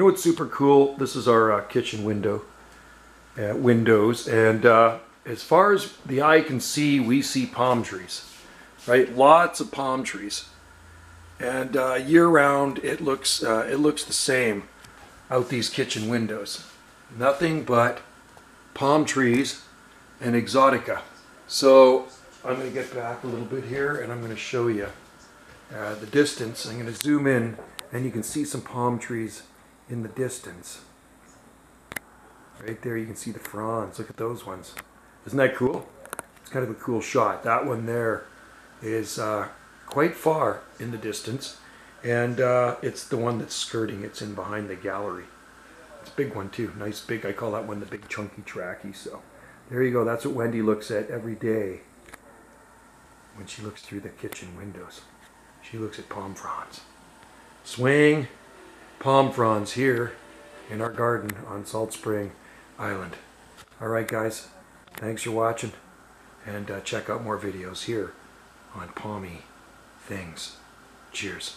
You know what's super cool? This is our kitchen windows, and as far as the eye can see, we see palm trees, right? Lots of palm trees, and year-round it looks the same out these kitchen windows. Nothing but palm trees and exotica. So I'm going to get back a little bit here, and I'm going to show you the distance. I'm going to zoom in, and you can see some palm trees in the distance. Right there you can see the fronds. Look at those ones. Isn't that cool? It's kind of a cool shot. That one there is quite far in the distance, and it's the one that's skirting. It's in behind the gallery. It's a big one too. Nice big. I call that one the big chunky trackie. So there you go. That's what Wendy looks at every day when she looks through the kitchen windows. She looks at palm fronds. Swing palm fronds here in our garden on Salt Spring Island. Alright guys, thanks for watching, and check out more videos here on Palmy Things. Cheers.